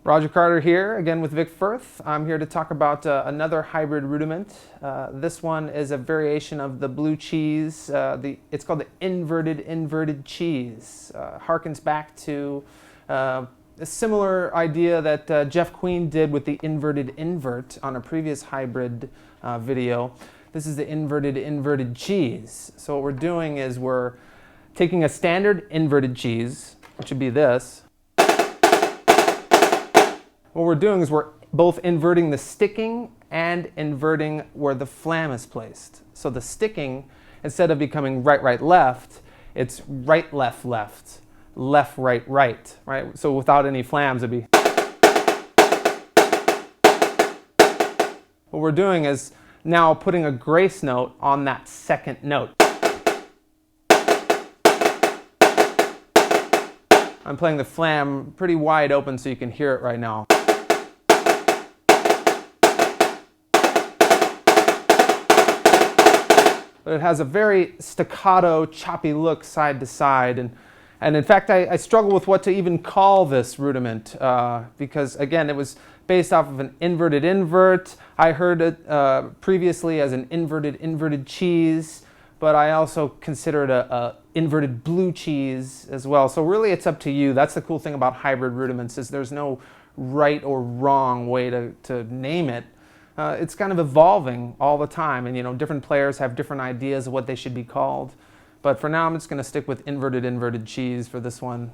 Roger Carter here, again with Vic Firth. I'm here to talk about another hybrid rudiment. This one is a variation of the blue cheese. It's called the inverted cheese. Harkens back to a similar idea that Jeff Queen did with the inverted invert on a previous hybrid video. This is the inverted cheese. So what we're doing is we're taking a standard inverted cheese, which would be this. What we're doing is we're both inverting the sticking and inverting where the flam is placed. So the sticking, instead of becoming right, right, left, it's right, left, left, left, right, right, right? So without any flams, it'd be. What we're doing is now putting a grace note on that second note. I'm playing the flam pretty wide open so you can hear it right now. But it has a very staccato, choppy look side to side. And in fact, I struggle with what to even call this rudiment because, again, it was based off of an inverted invert. I heard it previously as an inverted cheese, but I also consider it a inverted blue cheese as well. So really it's up to you. That's the cool thing about hybrid rudiments is there's no right or wrong way to name it. It's kind of evolving all the time, and different players have different ideas of what they should be called. But for now, I'm just going to stick with inverted cheese for this one.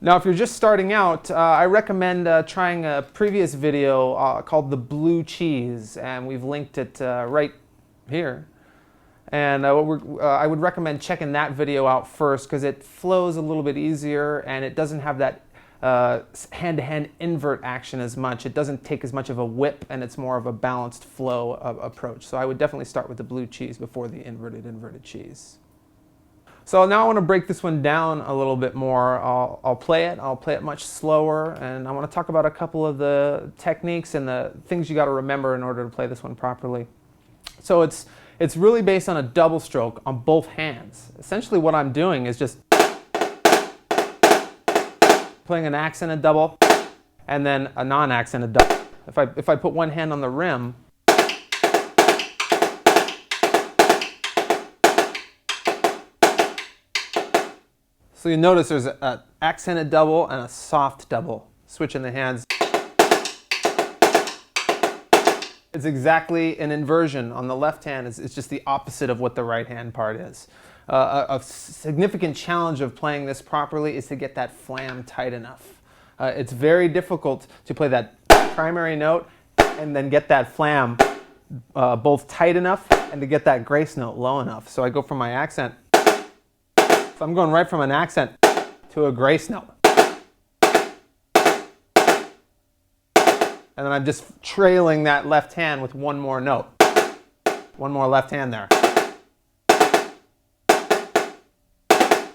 Now, if you're just starting out, I recommend trying a previous video called The Blue Cheese, and we've linked it right here. And I would recommend checking that video out first because it flows a little bit easier and it doesn't have that hand-to-hand invert action as much. It doesn't take as much of a whip and it's more of a balanced flow approach. So I would definitely start with the blue cheese before the inverted cheese. So now I want to break this one down a little bit more. I'll play it much slower, and I want to talk about a couple of the techniques and the things you got to remember in order to play this one properly. So it's really based on a double stroke on both hands. Essentially what I'm doing is just playing an accented double and then a non-accented double. If I put one hand on the rim, so you notice there's an accented double and a soft double. Switching the hands. It's exactly an inversion on the left hand. It's just the opposite of what the right hand part is. A significant challenge of playing this properly is to get that flam tight enough. It's very difficult to play that primary note and then get that flam both tight enough and to get that grace note low enough. So I go from my accent. So I'm going right from an accent to a grace note. And then I'm just trailing that left hand with one more note. One more left hand there.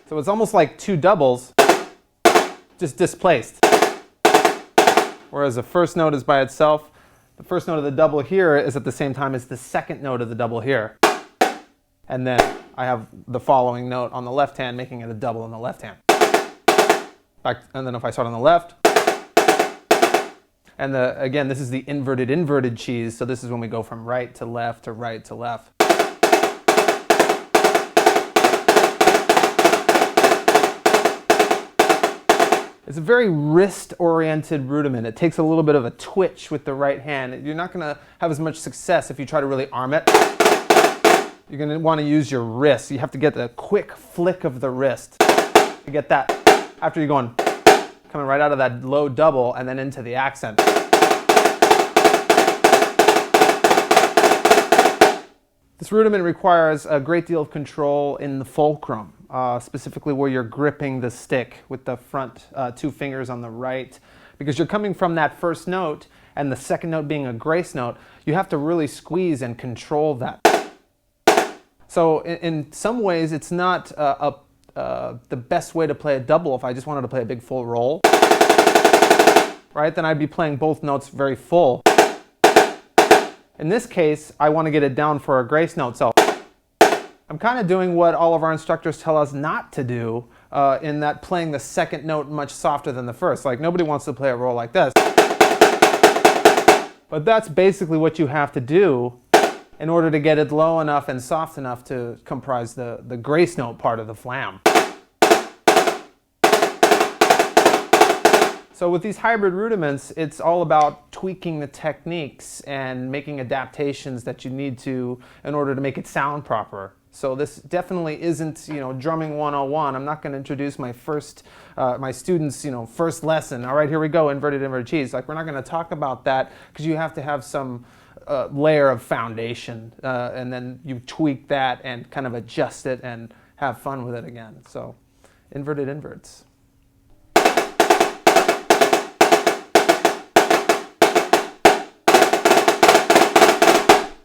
So it's almost like two doubles, just displaced. Whereas the first note is by itself, the first note of the double here is at the same time as the second note of the double here. And then I have the following note on the left hand, making it a double on the left hand. And then if I start on the left, and again, this is the inverted cheese, so this is when we go from right to left to right to left. It's a very wrist-oriented rudiment. It takes a little bit of a twitch with the right hand. You're not going to have as much success if you try to really arm it. You're going to want to use your wrist. You have to get the quick flick of the wrist to get that after you're going coming right out of that low double and then into the accent. This rudiment requires a great deal of control in the fulcrum, specifically where you're gripping the stick with the front two fingers on the right. Because you're coming from that first note and the second note being a grace note, you have to really squeeze and control that. So in some ways it's not the best way to play a double if I just wanted to play a big full roll. Right? Then I'd be playing both notes very full. In this case, I want to get it down for a grace note, so I'm kind of doing what all of our instructors tell us not to do, in that playing the second note much softer than the first. Like, nobody wants to play a roll like this. But that's basically what you have to do in order to get it low enough and soft enough to comprise the grace note part of the flam. So with these hybrid rudiments, it's all about tweaking the techniques and making adaptations that you need to in order to make it sound proper. So this definitely isn't, drumming 101. I'm not going to introduce my students, first lesson. All right, here we go, inverted cheese. Like, we're not going to talk about that because you have to have some layer of foundation, and then you tweak that and kind of adjust it and have fun with it again. So, inverted inverts.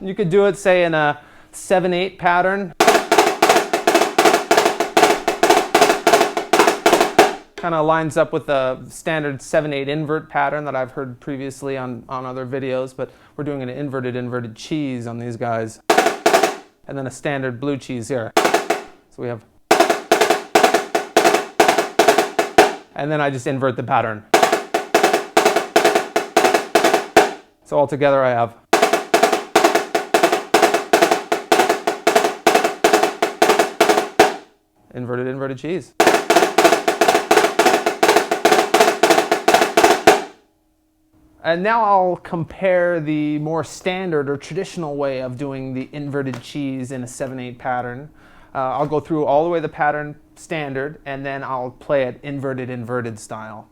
You could do it, say, in a 7/8 pattern. Kind of lines up with the standard 7/8 invert pattern that I've heard previously on other videos, but we're doing an inverted cheese on these guys. And then a standard blue cheese here. So we have... And then I just invert the pattern. So altogether I have... inverted cheese. And now I'll compare the more standard or traditional way of doing the inverted cheese in a 7/8 pattern. I'll go through all the way the pattern standard, and then I'll play it inverted style.